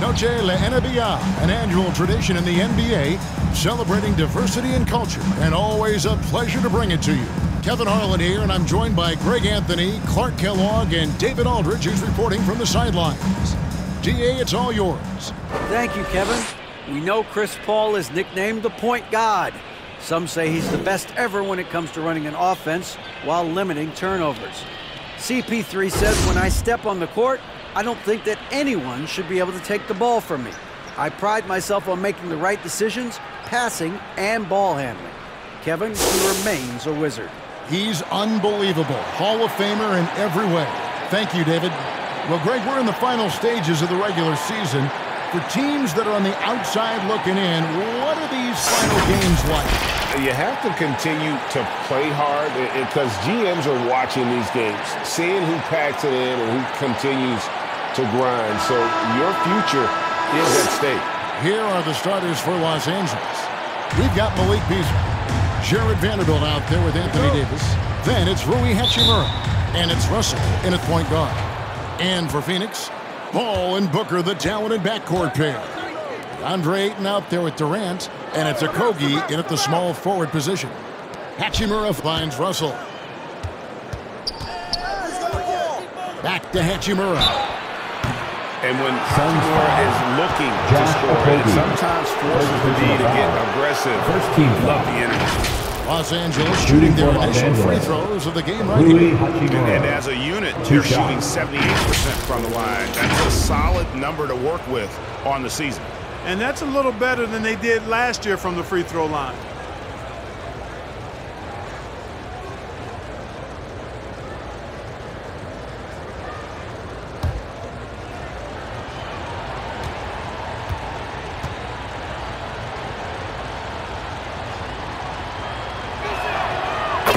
Noche la NBA, an annual tradition in the NBA, celebrating diversity and culture, and always a pleasure to bring it to you. Kevin Harlan here, and I'm joined by Greg Anthony, Clark Kellogg, and David Aldridge, who's reporting from the sidelines. DA, it's all yours. Thank you, Kevin. We know Chris Paul is nicknamed the point god. Some say he's the best ever when it comes to running an offense while limiting turnovers. CP3 says, when I step on the court, I don't think that anyone should be able to take the ball from me. I pride myself on making the right decisions, passing and ball handling. Kevin, he remains a wizard. He's unbelievable. Hall of Famer in every way. Thank you, David. Well, Greg, we're in the final stages of the regular season. For teams that are on the outside looking in, what are these final games like? You have to continue to play hard because GMs are watching these games, seeing who packs it in and who continues to grind. So your future is at stake. Here are the starters for Los Angeles. We've got Malik Beasley, Jared Vanderbilt out there with Anthony Davis. Then it's Rui Hachimura, and it's Russell in at point guard. And for Phoenix, Ball and Booker, the talented backcourt pair. Andre Ayton out there with Durant, and it's Okogie in at the small forward position. Hachimura finds Russell. Back to Hachimura. And when Hachimura is looking to score, it sometimes forces the D to get aggressive. Love the energy. Los Angeles shooting their initial free throws of the game right here. And as a unit, they're shooting 78% from the line. That's a solid number to work with on the season. And that's a little better than they did last year from the free throw line.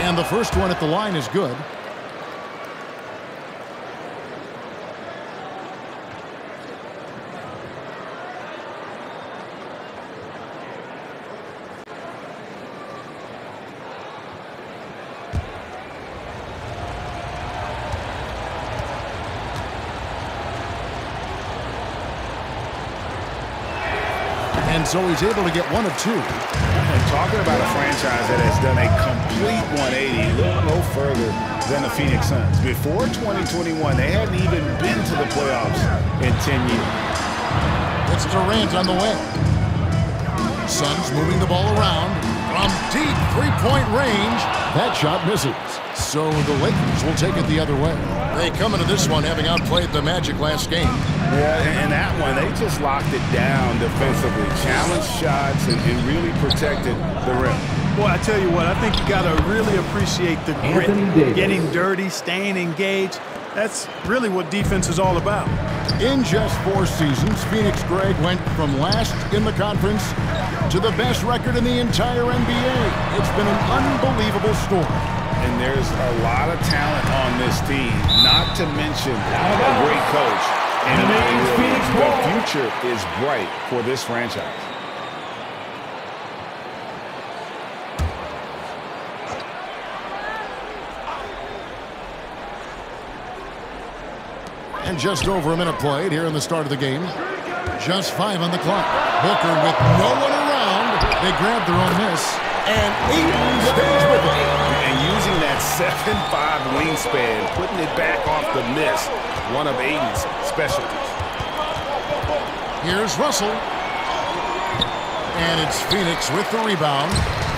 And the first one at the line is good. And so he's able to get one of two. And talking about a franchise that has done a complete 180, look no further than the Phoenix Suns. Before 2021, they hadn't even been to the playoffs in 10 years. It's Durant on the way. Suns moving the ball around from deep three-point range. That shot misses. So the Lakers will take it the other way. They come into this one having outplayed the Magic last game. Yeah, and that one, they just locked it down defensively. Challenged shots and really protected the rim. Boy, I tell you what, I think you got to really appreciate the grit. Getting dirty, staying engaged. That's really what defense is all about. In just 4 seasons, Phoenix, Greg, went from last in the conference to the best record in the entire NBA. It's been an unbelievable story. And there's a lot of talent on this team, not to mention a great coach. And the future is bright for this franchise. And just over a minute played here in the start of the game. Just 5 on the clock. Booker with no one around. They grab their own miss. And Ayton stays with it. And using that 7'5" wingspan, putting it back off the miss, one of Ayton's specialties. Here's Russell. And it's Phoenix with the rebound.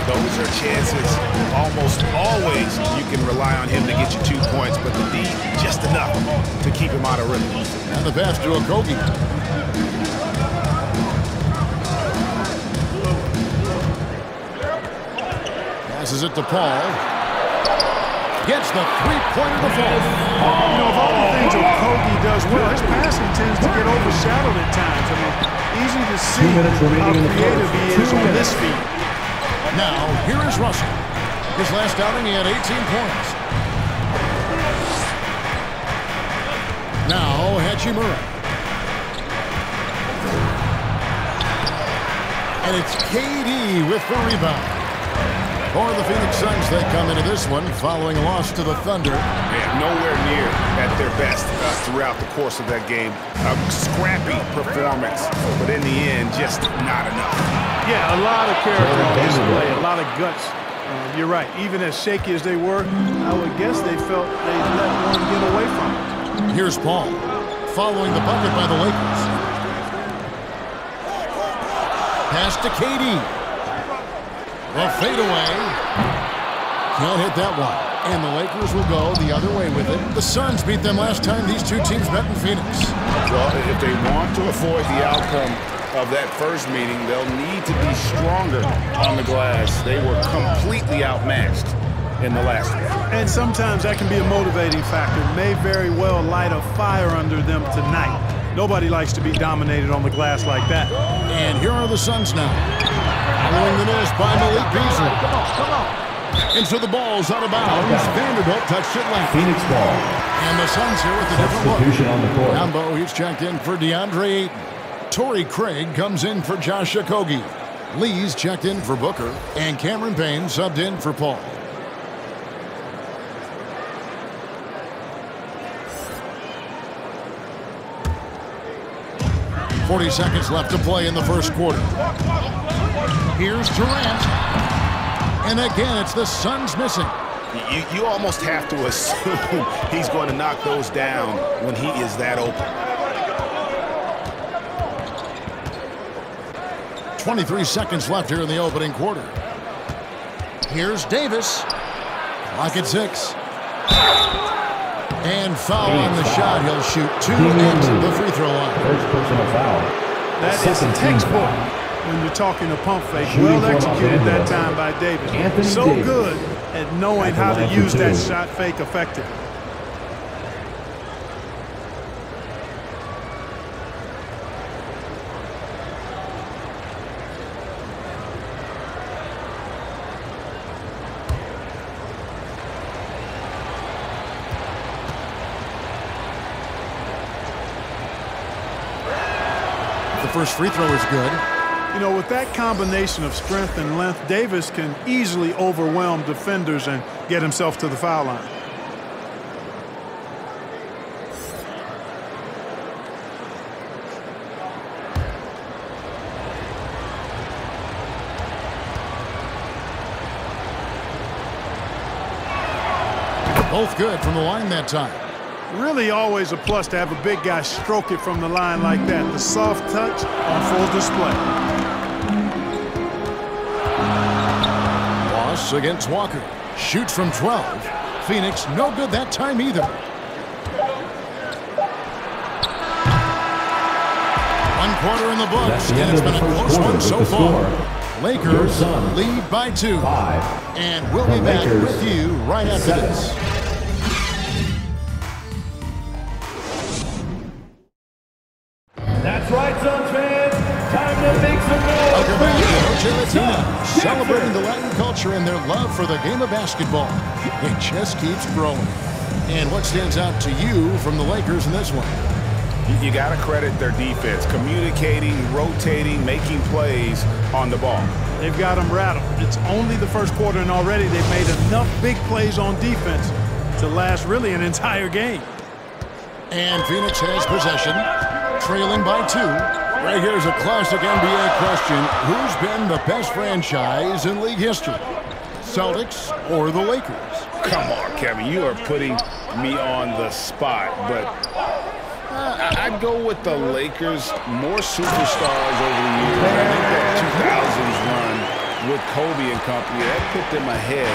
Those are chances. Almost always you can rely on him to get you 2 points, but the D just enough to keep him out of rhythm. And the pass to Okogie. Passes it to Paul. Gets the three-pointer to fall. You know, of all the things Okogie does well, his passing tends to get overshadowed at times. I mean, easy to see how creative he is on this feed. Now, here is Russell. His last outing, he had 18 points. Now, Hachimura. And it's KD with the rebound. For the Phoenix Suns, they come into this one following a loss to the Thunder. Yeah, nowhere near at their best throughout the course of that game. A scrappy performance, but in the end, just not enough. Yeah, a lot of character on display, a lot of guts. You're right. Even as shaky as they were, I would guess they felt they let one get away from it. Here's Paul, following the bucket by the Lakers. Pass to KD. The fadeaway. Can't hit that one. And the Lakers will go the other way with it. The Suns beat them last time these two teams met in Phoenix. Well, if they want to avoid the outcome of that first meeting, they'll need to be stronger on the glass. They were completely outmatched in the last one. And sometimes that can be a motivating factor. May very well light a fire under them tonight. Nobody likes to be dominated on the glass like that. And here are the Suns now. Following the miss by Malik Beasley. Come on. Into the ball's out of bounds. Vanderbilt touched it left. Phoenix ball. And the Suns here with a different Substitution on the court. Rambo, he's checked in for DeAndre Ayton. Torrey Craig comes in for Josh Okogie. Lee's checked in for Booker. And Cameron Payne subbed in for Paul. .40 seconds left to play in the first quarter. Here's Durant. And again, it's the Suns missing. You almost have to assume he's going to knock those down when he is that open. 23 seconds left here in the opening quarter. Here's Davis. Clock at 6. And foul on the shot. He'll shoot 2 at the free throw line. First personal foul. That is textbook when you're talking a pump fake. Well executed that time by Davis. So good at knowing how to use that shot fake effectively. The first free throw is good. You know, with that combination of strength and length, Davis can easily overwhelm defenders and get himself to the foul line. Both good from the line that time. Really always a plus to have a big guy stroke it from the line like that. The soft touch on full display. Ross against Walker. Shoots from 12. Phoenix no good that time either. One quarter in the books, and it's been a close one so far. Lakers lead by 2. And we'll be back with you right after this. That's right, Suns fans. Time to make some noise. Welcome back to Coach Ayton, celebrating the Latin culture and their love for the game of basketball. It just keeps growing. And what stands out to you from the Lakers in this one? You got to credit their defense, communicating, rotating, making plays on the ball. They've got them rattled. It's only the first quarter, and already they've made enough big plays on defense to last really an entire game. And Phoenix has possession, trailing by 2. Right here's a classic NBA question. Who's been the best franchise in league history? Celtics or the Lakers? Come on, Kevin. You are putting me on the spot, but I'd go with the Lakers. More superstars over the years. I think that 2000s run with Kobe and company, that put them ahead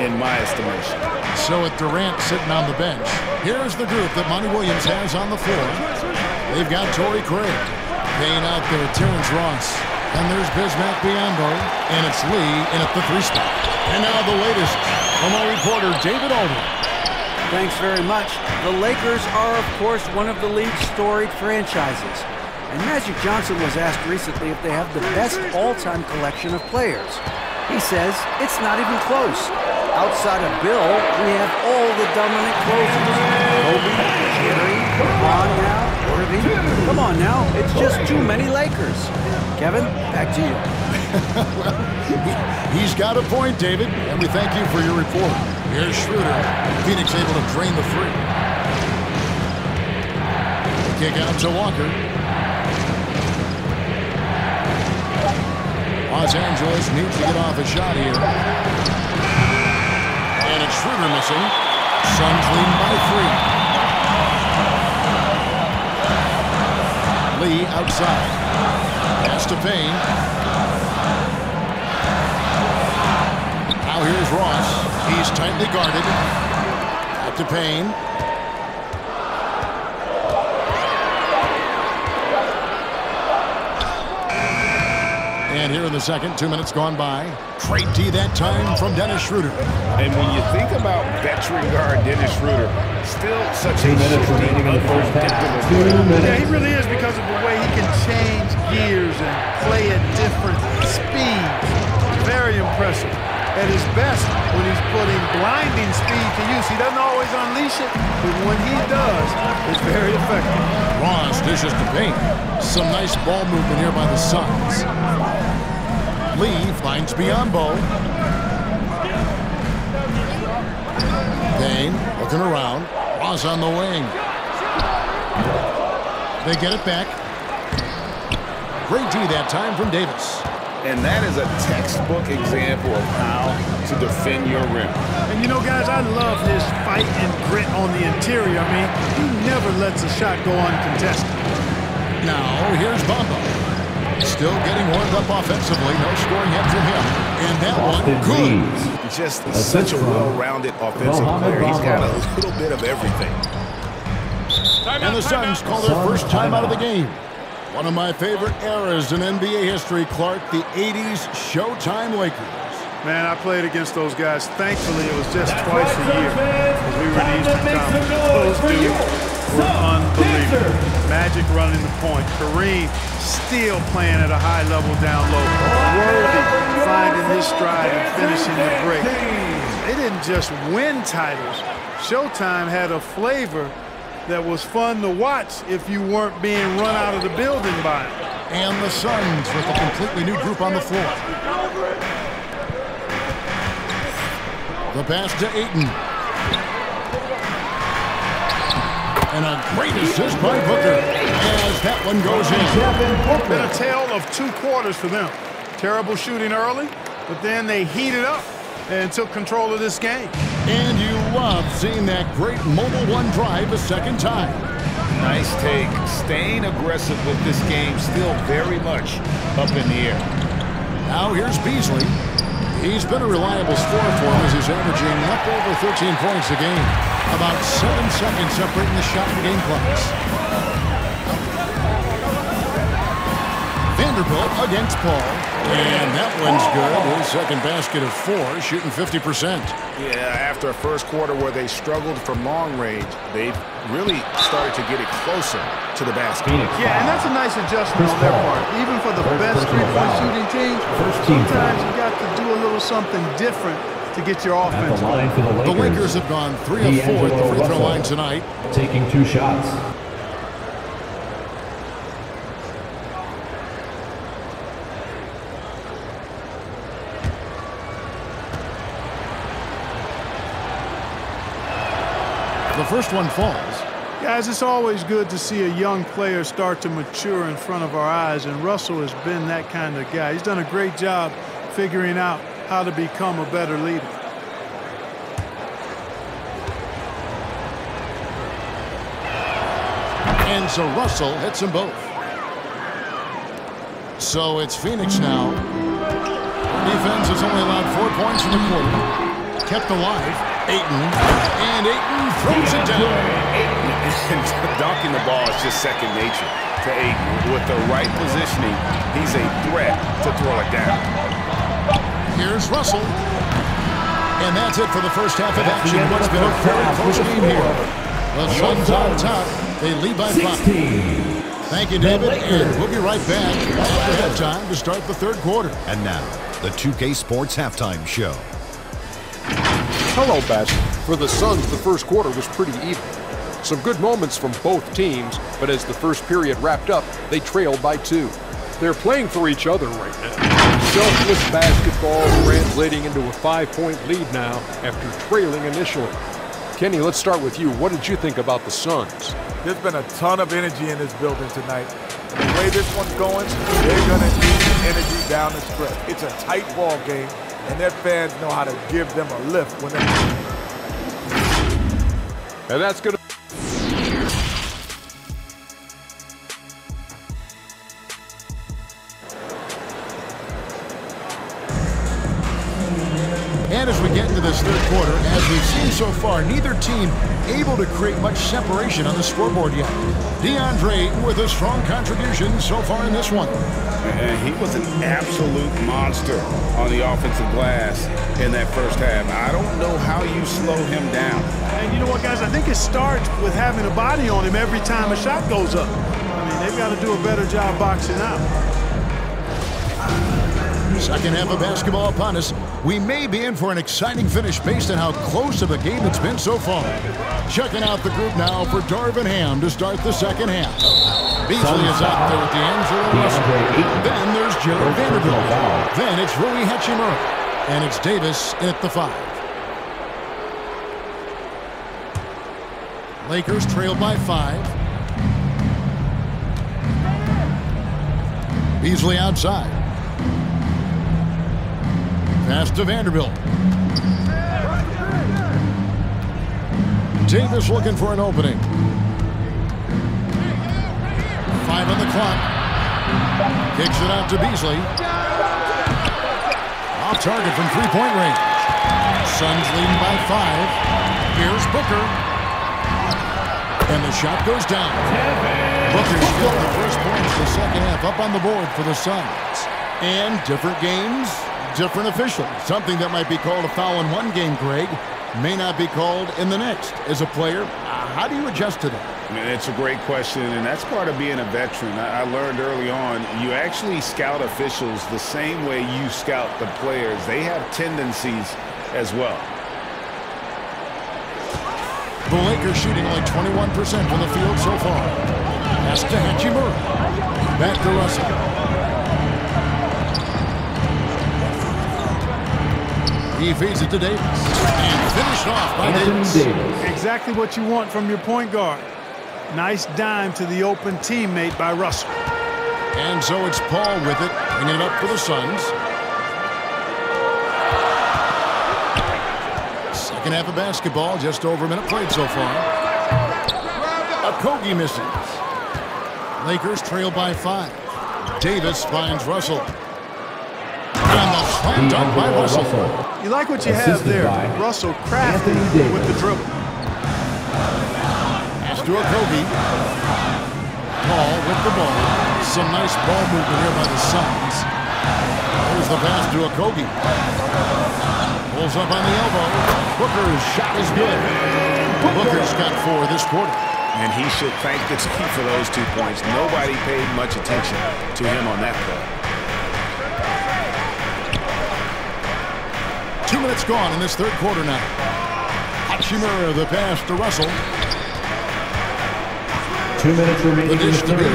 in my estimation. So with Durant sitting on the bench, here's the group that Monty Williams has on the floor. They've got Torrey Craig, Payne out there, Terrence Ross, and there's Bismack Biyombo, and it's Lee in at the 3 spot. And now the latest from our reporter, David Aldridge. Thanks very much. The Lakers are, of course, one of the league's storied franchises. And Magic Johnson was asked recently if they have the best all-time collection of players. He says it's not even close. Outside of Bill, we have all the dominant closers. Kobe, Jerry, LeBron now, Irving. Come on now, it's just too many Lakers. Kevin, back to you. Well, he's got a point, David, and we thank you for your report. Here's Schroeder. Phoenix able to drain the three. Kick out to Walker. Los Angeles needs to get off a shot here. And it's Schroeder missing. Suns lead by 3. Lee outside. Pass to Payne. Now here's Ross. He's tightly guarded. Out to Payne. And here in the second, 2 minutes gone by. Great D that time from Dennis Schroeder. And when you think about veteran guard Dennis Schroeder, still such a 2 minutes remaining in the first half. 2 minutes. Yeah, he really is because of the way he can change gears and play at different speeds. Very impressive. At his best, when he's putting blinding speed to use, he doesn't always unleash it, but when he does, it's very effective. Ross dishes to Payne. Some nice ball movement here by the Suns. Lee finds Biyombo. Payne looking around. Ross on the wing. They get it back. Great D that time from Davis. And that is a textbook example of how to defend your rim. And you know, guys, I love his fight and grit on the interior. I mean, he never lets a shot go uncontested. Now, here's Bamba. Still getting warmed up offensively. No scoring yet from him. And that one, good. Just such a well-rounded offensive player. He's got a little bit of everything. And the Suns call their first time out of the game. One of my favorite eras in NBA history, Clark, the 80s Showtime Lakers. Man, I played against those guys. Thankfully, it was just twice a year because we were in the Eastern Conference. Those dudes were unbelievable. Magic running the point. Kareem still playing at a high level down low. Worthy finding his stride and finishing the break. They didn't just win titles. Showtime had a flavor that was fun to watch if you weren't being run out of the building by it. And the Suns with a completely new group on the floor. The pass to Ayton. And a great assist by Booker as that one goes in. Been a tale of 2 quarters for them. Terrible shooting early, but then they heated up and took control of this game. And you love seeing that great mobile one drive a second time. Nice take. Staying aggressive with this game, still very much up in the air. Now here's Beasley. He's been a reliable scorer for him as he's averaging up over 13 points a game. About 7 seconds separating the shot and game clocks. Vanderbilt against Paul. And that one's good. His second basket of 4, shooting 50%. Yeah, after a first quarter where they struggled from long range, they've really started to get it closer to the basket. Yeah, and that's a nice adjustment on their part. Even for the best three-point shooting teams, sometimes you got to do a little something different to get your offense going. The Lakers have gone 3 of 4 at the free throw line tonight. Taking 2 shots. The first one falls. Guys, it's always good to see a young player start to mature in front of our eyes, and Russell has been that kind of guy. He's done a great job figuring out how to become a better leader. And so Russell hits them both. So it's Phoenix now. Defense has only allowed 4 points in the quarter. Kept alive. Ayton. And Ayton throws it down. Dunking the ball is just second nature to Ayton. With the right positioning, he's a threat to throw it down. Here's Russell. And that's it for the first half of action. What's been a very close game here. The Suns on top. They lead by 5. Thank you, David. And we'll be right back after halftime to start the third quarter. And now, the 2K Sports Halftime Show. Hello, Bass. For the Suns, the first quarter was pretty even. Some good moments from both teams, but as the first period wrapped up, they trailed by 2. They're playing for each other right now. Selfless basketball translating into a 5-point lead now after trailing initially. Kenny, let's start with you. What did you think about the Suns? There's been a ton of energy in this building tonight. The way this one's going, they're going to need the energy down the stretch. It's a tight ball game, and their fans know how to give them a lift when they... And that's going to... And as we get into this third quarter, as we've seen so far, neither team able to create much separation on the scoreboard yet. DeAndre with a strong contribution so far in this one. And he was an absolute monster on the offensive glass in that first half. I don't know how you slow him down. And you know what, guys? I think it starts with having a body on him every time a shot goes up. I mean, they've got to do a better job boxing out. Second half of basketball upon us. We may be in for an exciting finish based on how close of a game it's been so far. Checking out the group now for Darvin Ham to start the second half. Beasley is out there with D'Angelo Russell. Then there's Jared Vanderbilt. Then it's Rui Hachimura. And it's Davis at the 5. Lakers trailed by 5. Beasley outside. Pass to Vanderbilt. Davis looking for an opening. 5 on the clock. Kicks it out to Beasley. Off target from three-point range. Suns leading by 5. Here's Booker. And the shot goes down. Booker's got the first points of the second half up on the board for the Suns. And different games, different officials. Something that might be called a foul in one game, Greg, may not be called in the next. As a player, how do you adjust to that? I mean, it's a great question, and that's part of being a veteran. I learned early on, you actually scout officials the same way you scout the players. They have tendencies as well. The Lakers shooting only 21% from the field so far. Pass to Hachimura. Back to Russell. He feeds it to Davis. And finished off by Davis. Exactly what you want from your point guard. Nice dime to the open teammate by Russell. And so it's Paul with it, bringing it up for the Suns. Second half of basketball, just over a minute played so far. Okogie misses. Lakers trail by 5. Davis finds Russell. And the slam dunk by Russell. You like what you have there. Russell crafty with the dribble. Pass to Okogie. Paul with the ball. Some nice ball movement here by the Suns. There's the pass to Okogie. Pulls up on the elbow. Booker's shot is good. Booker's got 4 this quarter. And he should thank the team for those 2 points. Nobody paid much attention to him on that play. 2 minutes gone in this third quarter now. Hachimura, the pass to Russell. 2 minutes remaining in the third. 2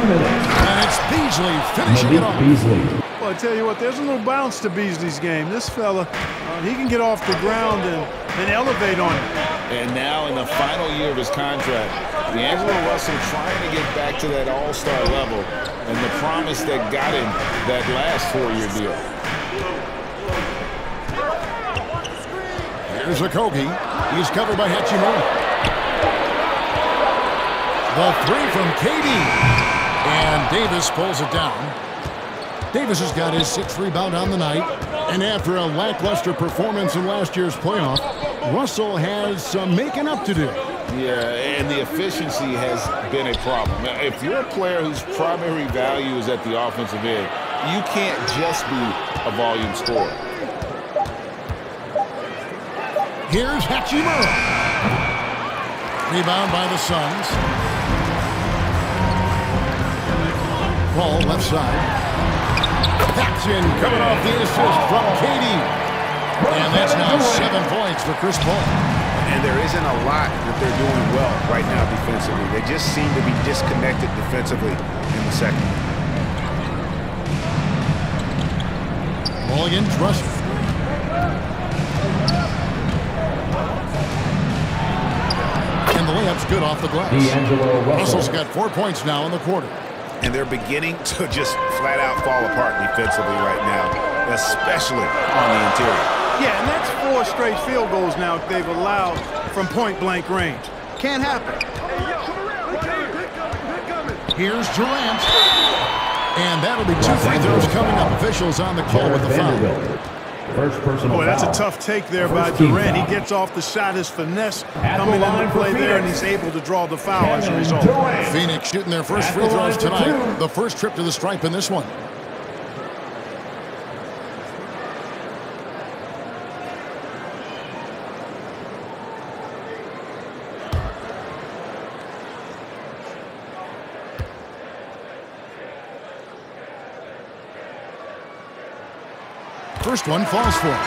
minutes. And it's Beasley finishing it off. Beasley. Well, I tell you what, there's a little bounce to Beasley's game. This fella, he can get off the ground and elevate on it. And now in the final year of his contract, D'Angelo Russell trying to get back to that all-star level and the promise that got him that last 4-year deal. Here's Okogie. He's covered by Hachimura. The 3 from KD. And Davis pulls it down. Davis has got his 6th rebound on the night. And after a lackluster performance in last year's playoff, Russell has some making up to do. Yeah, and the efficiency has been a problem. Now, if you're a player whose primary value is at the offensive end, you can't just be a volume scorer. Here's Hachimura. Rebound by the Suns. Paul left side. Paxson coming off the assist from KD. And that's now 7 points for Chris Paul. And there isn't a lot that they're doing well right now defensively. They just seem to be disconnected defensively in the second. Ball against Russell. And the layup's good off the glass. Russell's got 4 points now in the quarter. And they're beginning to just flat out fall apart defensively right now, especially on the interior. Yeah, and that's 4 straight field goals now they've allowed from point-blank range. Can't happen. Here's Durant. And that'll be 2 free throws coming up. Officials on the call with the foul. First personal Boy, that's foul. a tough take there by Durant. He gets off the shot, his finesse coming into play there, and he's able to draw the foul as a result. Phoenix shooting their first free throws tonight. The first trip to the stripe in this one. First one falls for him.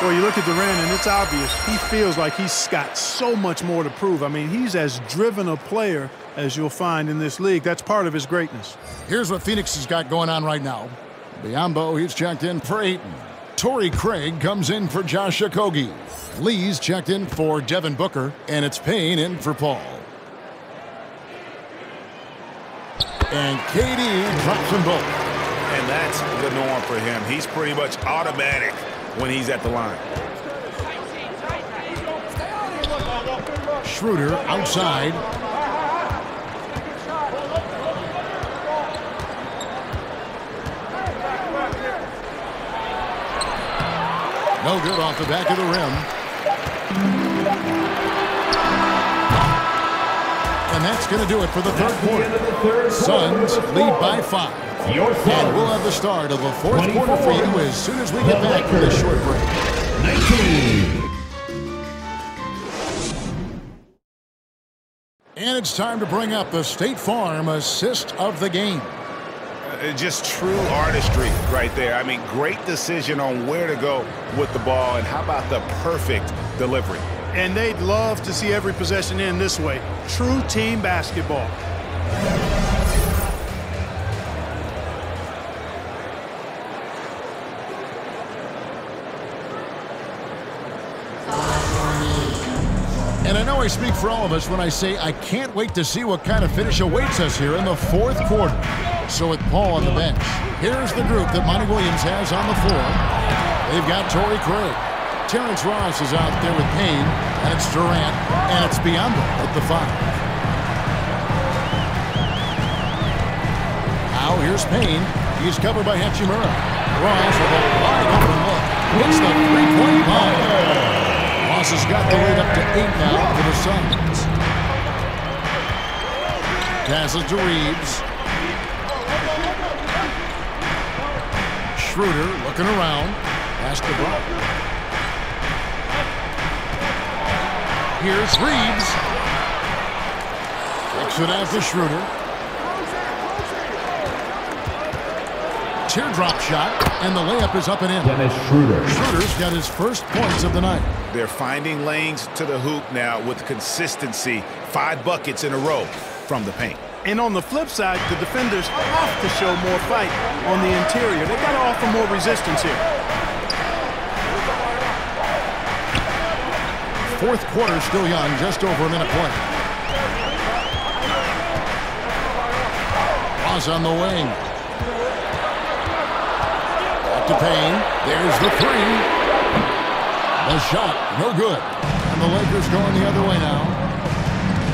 Well, you look at Durant, and it's obvious. He feels like he's got so much more to prove. I mean, he's as driven a player as you'll find in this league. That's part of his greatness. Here's what Phoenix has got going on right now. Biombo, he's checked in for Ayton. Torrey Craig comes in for Josh Okogie. Lee's checked in for Devin Booker, and it's Payne in for Paul. And KD drops them both. And that's the norm for him. He's pretty much automatic when he's at the line. Schroeder outside. No good off the back of the rim. And that's going to do it for the third quarter. Suns lead by 5. And we'll have the start of the fourth quarter for you as soon as we get back from this short break. 19. And it's time to bring up the State Farm assist of the game. Just true artistry right there. I mean, great decision on where to go with the ball, and how about the perfect delivery? And they'd love to see every possession end this way. True team basketball. And I know I speak for all of us when I say I can't wait to see what kind of finish awaits us here in the fourth quarter. So with Paul on the bench, here's the group that Monty Williams has on the floor. They've got Torrey Craig. Terrence Ross is out there with Payne, and it's Durant, and it's Biombo at the 5. Now here's Payne. He's covered by Hachimura. Ross with a wide open look. Hits the three-point line. Ross has got the lead up to 8 now for the Suns. Passes to Reaves. Schroeder looking around. Pass to Brock. Here's Reaves. Takes it out to Schroeder. Teardrop shot, and the layup is up and in. Dennis Schroeder. Schroeder's got his first points of the night. They're finding lanes to the hoop now with consistency. 5 buckets in a row from the paint. And on the flip side, the defenders have to show more fight on the interior. They've got to offer more resistance here. Fourth quarter still young, just over a minute play. Ross on the wing. Back to Payne. There's the 3. The shot, no good. And the Lakers going the other way now.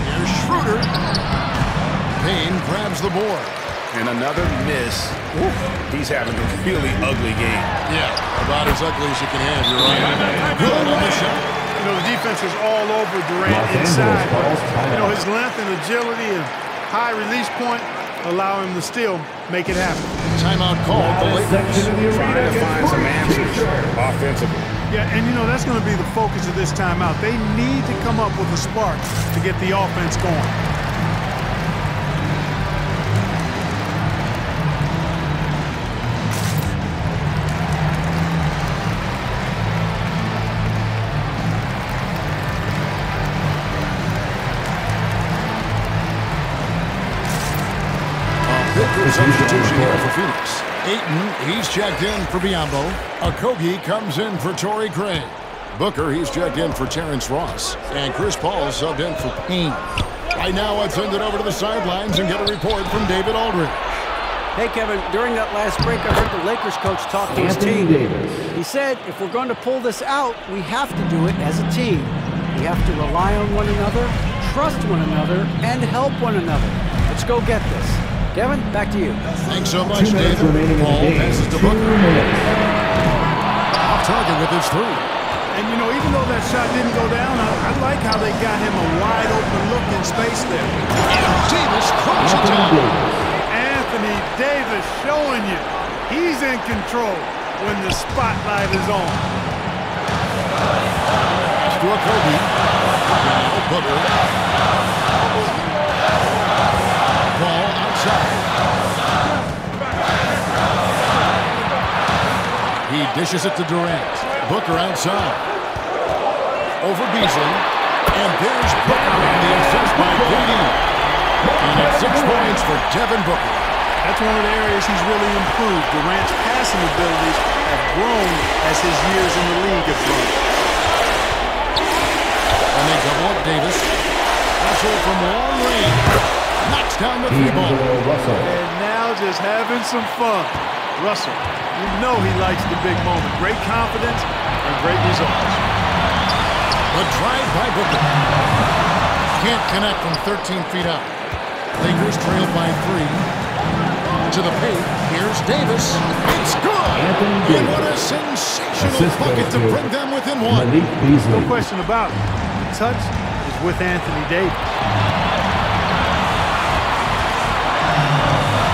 Here's Schroeder. Payne grabs the board. And another miss. Oof. He's having a really ugly game. Yeah, about as ugly as you can have, you're right. Good on the shot. You know, the defense is all over Durant inside. You know, his length and agility and high release point allow him to still make it happen. Timeout called. The Lakers Trying to find some answers offensively. Yeah, and you know, that's going to be the focus of this timeout. They need to come up with a spark to get the offense going. substitution here for Phoenix. Ayton, he's checked in for Biombo. Okogie comes in for Torrey Craig. Booker, he's checked in for Terrence Ross. And Chris Paul subbed in for Payne. Right now, let's send it over to the sidelines and get a report from David Aldridge. Hey, Kevin, during that last break, I heard the Lakers coach talk to his team. He said, if we're going to pull this out, we have to do it as a team. We have to rely on one another, trust one another, and help one another. Let's go get this. Kevin, back to you. Thanks so much, David. Paul passes to Booker. Off target with his three. And, you know, even though that shot didn't go down, I like how they got him a wide-open look in space there. And Davis throws it down. Anthony Davis showing you he's in control when the spotlight is on. To Okogie. Now Booker. Ball outside. He dishes it to Durant. Booker outside. Over Beasley. And there's Booker on the assist by KD. And it's 6 points for Devin Booker. That's one of the areas he's really improved. Durant's passing abilities have grown as his years in the league have grown. And they double up Davis. Russell from long range. Knocks down the three ball. And now just having some fun. Russell, you know he likes the big moment. Great confidence and great results. The drive by Booker. Can't connect from 13 feet out. Lakers trailed by 3. To the paint. Here's Davis. It's good. And what a sensational bucket to bring them within 1. No question about it. The touch is with Anthony Davis.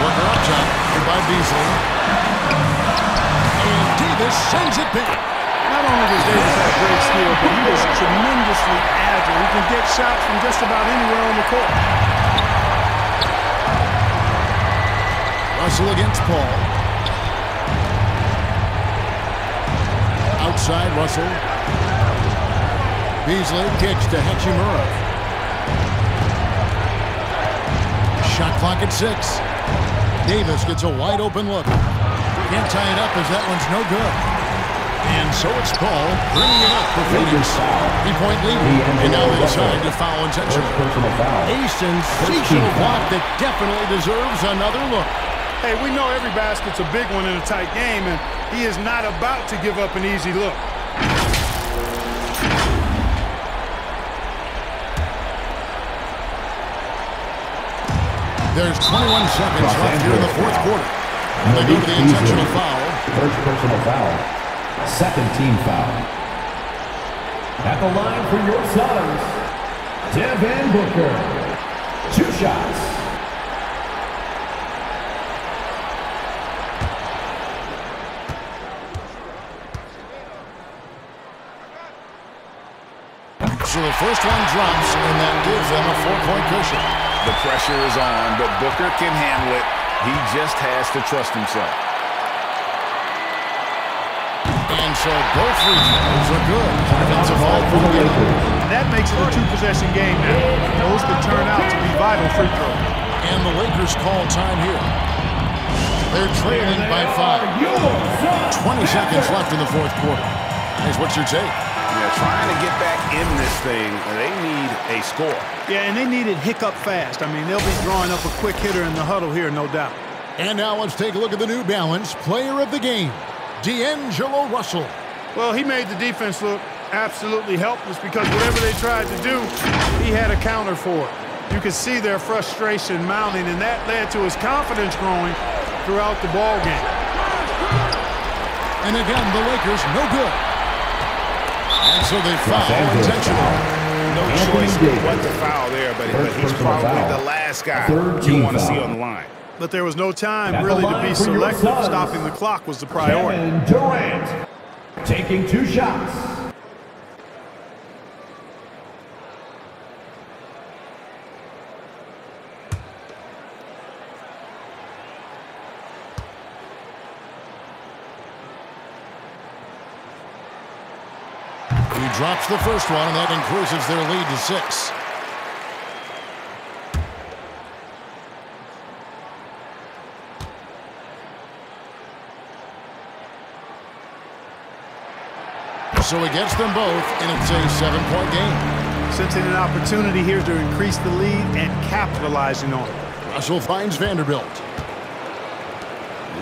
Booker up top. Here by Beasley. And Davis sends it back. Not only does Davis have great skill, but he is tremendously agile. He can get shots from just about anywhere on the court. Russell against Paul. Outside Russell. Beasley kicks to Hachimura. Shot clock at 6. Davis gets a wide open look. Can't tie it up as that one's no good. And so it's Paul bringing it up for Phoenix. 3-point lead. And now they decide to foul intentionally. A sensational block that definitely deserves another look. Hey, we know every basket's a big one in a tight game, and he is not about to give up an easy look. There's 21 seconds left here in the fourth quarter. And they go to the intentional foul. First personal foul. Second team foul. At the line for your Suns, Devin Booker. 2 shots. So the first one drops, and that gives them a 4-point cushion. The pressure is on, but Booker can handle it. He just has to trust himself. And so both free throws are good. That's a 5-point game. That makes it a 2-possession game now. Those could turn out to be vital free throws. And the Lakers call time here. They're trailing by 5. 20 seconds left in the fourth quarter. Hey, what's your take? Yeah, trying to get back in this thing, they need a score. Yeah, and they need it hiccup fast. I mean, they'll be drawing up a quick hitter in the huddle here, no doubt. And now let's take a look at the New Balance player of the game, D'Angelo Russell. Well, he made the defense look absolutely helpless because whatever they tried to do, he had a counter for it. You could see their frustration mounting, and that led to his confidence growing throughout the ball game. And again, the Lakers no good. And so they foul intentionally. No choice what to foul there, but he's probably the last guy you want to see on the line. But there was no time really to be selective. Stopping the clock was the priority. Kevin Durant taking 2 shots. He drops the first one, and that increases their lead to 6. So he gets them both, and it's a 7-point game. Sensing an opportunity here to increase the lead and capitalizing on it. Russell finds Vanderbilt.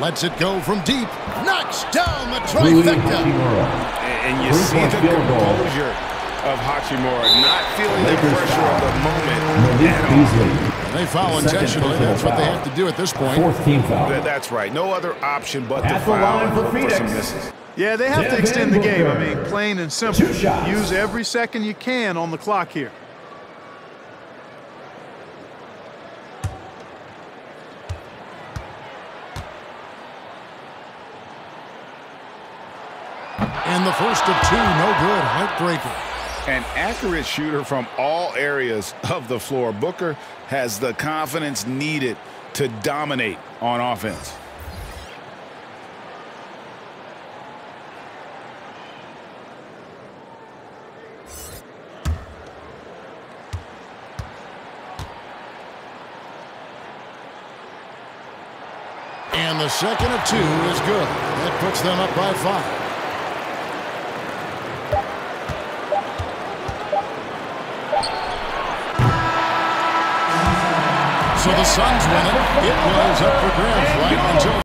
Lets it go from deep. Knocks down the trifecta. And you see the composure of Hachimura, not feeling the pressure of the moment at all. They foul intentionally. That's what they have to do at this point. Fourth team foul. That's right. No other option but to At the foul line for for Phoenix. some misses. Yeah, they have to extend the game. I mean, plain and simple. 2 shots. Use every second you can on the clock here. And the first of 2, no good. Heartbreaker. An accurate shooter from all areas of the floor. Booker has the confidence needed to dominate on offense. And the second of 2 is good. That puts them up by 5. So the Suns win it. It was up for grabs right until